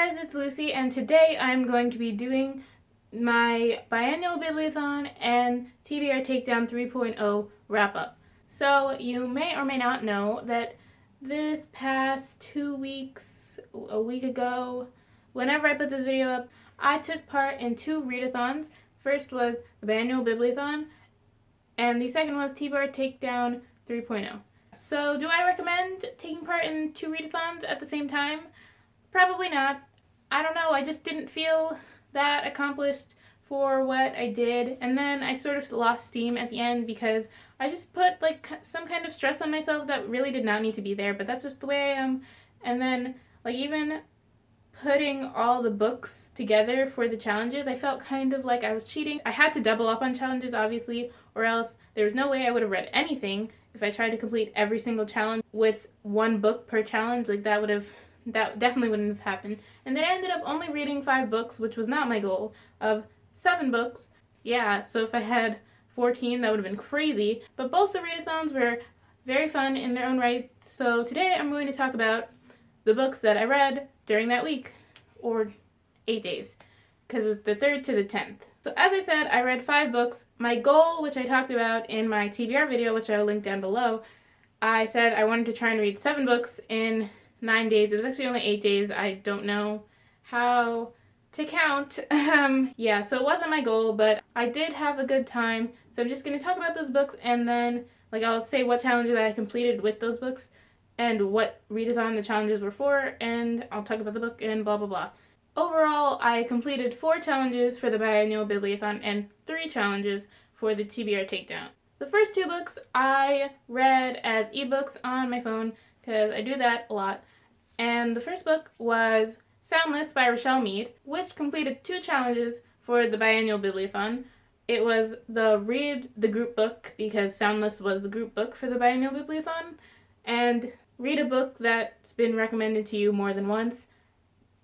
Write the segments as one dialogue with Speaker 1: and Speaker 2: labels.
Speaker 1: guys, it's Lucy, and today I'm going to be doing my Biannual Bibliothon and TBR Takedown 3.0 wrap-up. So, you may or may not know that this past 2 weeks, a week ago, whenever I put this video up, I took part in 2 readathons. First was the Biannual Bibliothon, and the second was TBR Takedown 3.0. So, do I recommend taking part in 2 readathons at the same time? Probably not. I don't know, I just didn't feel that accomplished for what I did, and then I sort of lost steam at the end because I just put like some kind of stress on myself that really did not need to be there, but that's just the way I am. And then like even putting all the books together for the challenges, I felt kind of like I was cheating. I had to double up on challenges, obviously, or else there was no way I would have read anything if I tried to complete every single challenge with 1 book per challenge. Like that definitely wouldn't have happened. And then I ended up only reading 5 books, which was not my goal of 7 books. Yeah, so if I had 14, that would have been crazy. But both the readathons were very fun in their own right. So today I'm going to talk about the books that I read during that week, or 8 days, because it was the 3rd to the 10th. So as I said, I read 5 books. My goal, which I talked about in my TBR video, which I will link down below, I said I wanted to try and read 7 books in 9 days. It was actually only 8 days. I don't know how to count. Yeah, so it wasn't my goal, but I did have a good time. So I'm just going to talk about those books, and then I'll say what challenges I completed with those books and what readathon the challenges were for, and I'll talk about the book and blah blah blah. Overall, I completed 4 challenges for the Biannual Bibliothon and 3 challenges for the TBR Takedown. The first 2 books I read as ebooks on my phone because I do that a lot. And the first book was Soundless by Rochelle Mead, which completed 2 challenges for the Biannual Bibliothon. It was read the group book, because Soundless was the group book for the Biannual Bibliothon, and read a book that's been recommended to you more than once.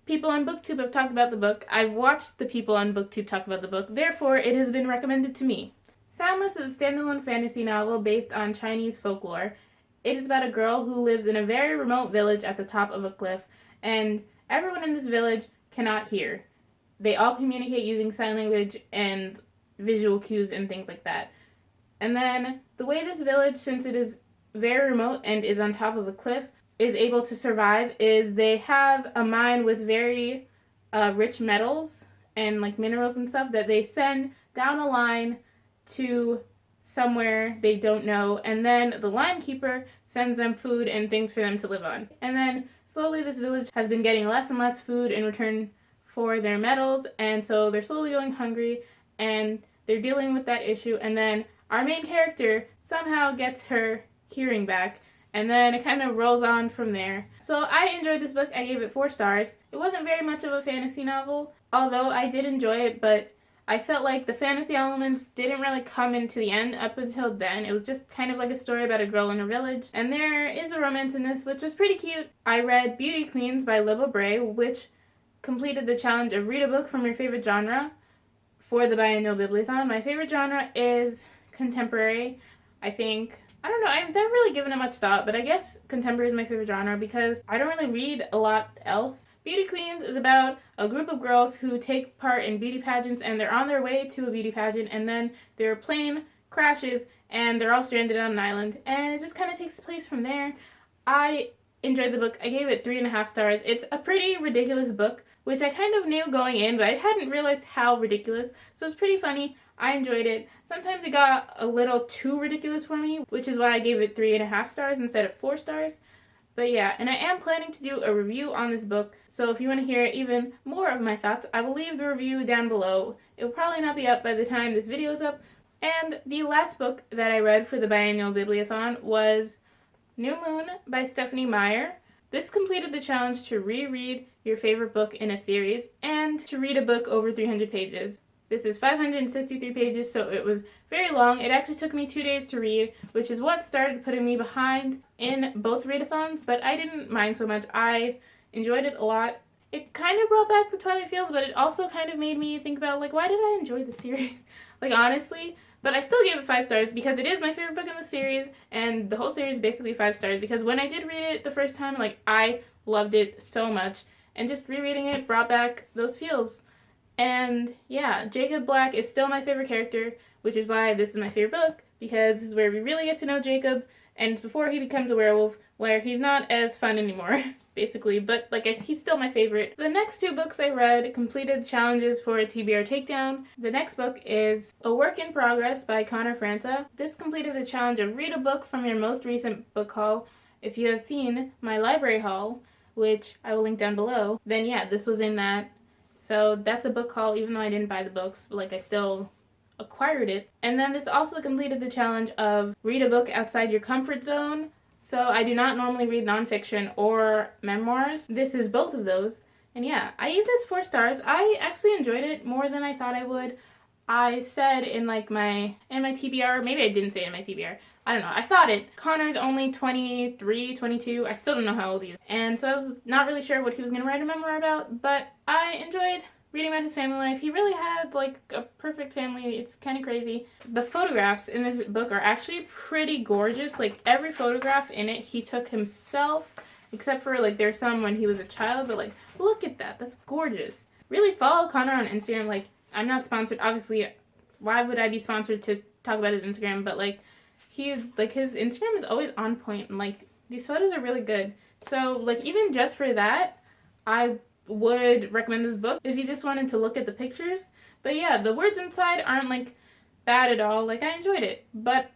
Speaker 1: People on BookTube have talked about the book. I've watched the people on BookTube talk about the book, therefore it has been recommended to me. Soundless is a standalone fantasy novel based on Chinese folklore. It is about a girl who lives in a very remote village at the top of a cliff, and everyone in this village cannot hear. They all communicate using sign language and visual cues and things like that. And then the way this village, since it is very remote and is on top of a cliff, is able to survive is they have a mine with very rich metals and like minerals and stuff that they send down a line to somewhere they don't know, and then the linekeeper sends them food and things for them to live on. And then slowly this village has been getting less and less food in return for their metals, and so they're slowly going hungry, and they're dealing with that issue. And then our main character somehow gets her hearing back, and then it kind of rolls on from there. So I enjoyed this book. I gave it 4 stars. It wasn't very much of a fantasy novel, although I did enjoy it, but I felt like the fantasy elements didn't really come into the end. Up until then, it was just kind of like a story about a girl in a village. And there is a romance in this, which was pretty cute. I read Beauty Queens by Libba Bray, which completed the challenge of read a book from your favorite genre for the Biannual Bibliothon. My favorite genre is contemporary. I don't know, I've never really given it much thought, but I guess contemporary is my favorite genre because I don't really read a lot else. Beauty Queens is about a group of girls who take part in beauty pageants, and they're on their way to a beauty pageant, and then their plane crashes and they're all stranded on an island, and it just kind of takes place from there. I enjoyed the book. I gave it 3.5 stars. It's a pretty ridiculous book, which I kind of knew going in, but I hadn't realized how ridiculous, so it's pretty funny. I enjoyed it. Sometimes it got a little too ridiculous for me, which is why I gave it 3.5 stars instead of 4 stars. But yeah, and I am planning to do a review on this book, so if you want to hear even more of my thoughts, I will leave the review down below. It will probably not be up by the time this video is up. And the last book that I read for the Biannual Bibliothon was New Moon by Stephanie Meyer. This completed the challenge to reread your favorite book in a series and to read a book over 300 pages. This is 563 pages, so it was very long. It actually took me 2 days to read, which is what started putting me behind in both readathons, but I didn't mind so much. I enjoyed it a lot. It kind of brought back the Twilight feels, but it also kind of made me think about, why did I enjoy the series? Honestly. But I still gave it 5 stars because it is my favorite book in the series, and the whole series is basically 5 stars because when I did read it the first time, I loved it so much. and just rereading it brought back those feels. And yeah, Jacob Black is still my favorite character, which is why this is my favorite book, because this is where we really get to know Jacob, and it's before he becomes a werewolf, where he's not as fun anymore, basically, but like he's still my favorite. The next two books I read completed challenges for a TBR Takedown. The next book is A Work in Progress by Connor Franta. This completed the challenge of read a book from your most recent book haul. If you have seen my library haul, which I will link down below, then yeah, this was in that. So that's a book haul, even though I didn't buy the books, like I still acquired it. And then this also completed the challenge of read a book outside your comfort zone. So I do not normally read nonfiction or memoirs. This is both of those. And yeah, I gave this 4 stars. I actually enjoyed it more than I thought I would. I said in my TBR, maybe I didn't say it in my TBR. I don't know. I thought it. Connor's only 23, 22. I still don't know how old he is. And so I was not really sure what he was going to write a memoir about, but I enjoyed reading about his family life. He really had like a perfect family. It's kind of crazy. The photographs in this book are actually pretty gorgeous. Like every photograph in it he took himself, except for like there's some when he was a child, but like look at that. That's gorgeous. Really follow Connor on Instagram. Like I'm not sponsored. Obviously, why would I be sponsored to talk about his Instagram? But like his Instagram is always on point, and like these photos are really good. So like even just for that, I would recommend this book if you just wanted to look at the pictures. But yeah, the words inside aren't like bad at all. Like I enjoyed it, but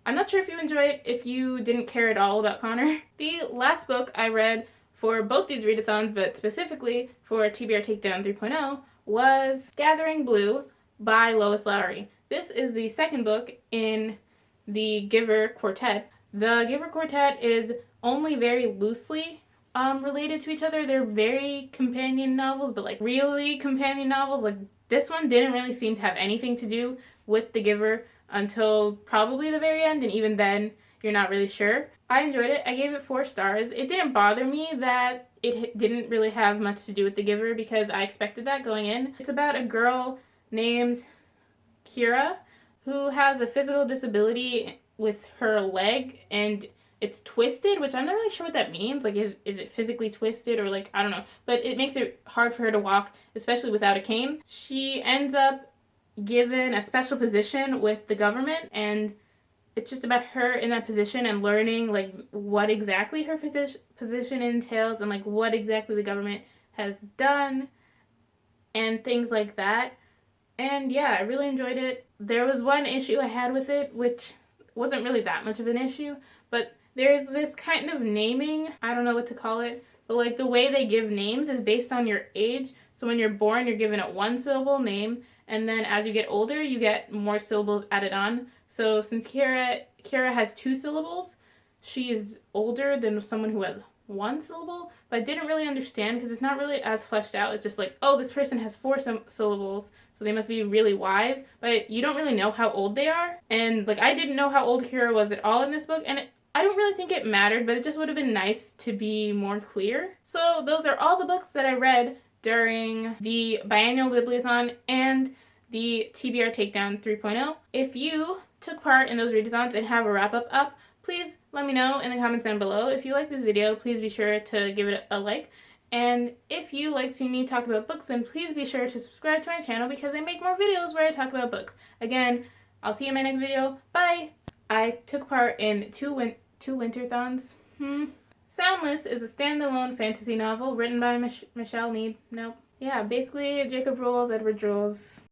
Speaker 1: I'm not sure if you enjoy it if you didn't care at all about Connor. The last book I read for both these readathons, but specifically for TBR Takedown 3.0, was Gathering Blue by Lois Lowry. This is the second book in the Giver Quartet. The Giver Quartet is only very loosely related to each other. They're very companion novels, but like really companion novels. Like this one didn't really seem to have anything to do with The Giver until probably the very end, and even then you're not really sure. I enjoyed it. I gave it 4 stars. It didn't bother me that it didn't really have much to do with The Giver because I expected that going in. It's about a girl named Kira who has a physical disability with her leg, and it's twisted, which I'm not really sure what that means. Like, is it physically twisted or like, I don't know. But it makes it hard for her to walk, especially without a cane. She ends up given a special position with the government, and it's just about her in that position and learning like what exactly her position entails and like what exactly the government has done and things like that. And yeah, I really enjoyed it. There was one issue I had with it, which wasn't really that much of an issue, but there's this kind of naming, I don't know what to call it, but like the way they give names is based on your age. So when you're born, you're given a 1-syllable name, and then as you get older, you get more syllables added on. So since Kira has 2 syllables, she is older than someone who has 1 syllable, but I didn't really understand because it's not really as fleshed out. It's just like, oh, this person has 4 syllables, so they must be really wise, but you don't really know how old they are. And like I didn't know how old Kira was at all in this book, and I don't really think it mattered, but it just would have been nice to be more clear. So those are all the books that I read during the Biannual Bibliothon and the TBR Takedown 3.0. If you took part in those readathons and have a wrap-up up, please let me know in the comments down below. If you like this video, please be sure to give it a like. And if you like seeing me talk about books, then please be sure to subscribe to my channel because I make more videos where I talk about books. Again, I'll see you in my next video. Bye! I took part in two winterthons. Soundless is a standalone fantasy novel written by Michelle Need. Nope. Yeah, basically Jacob rules, Edward rules.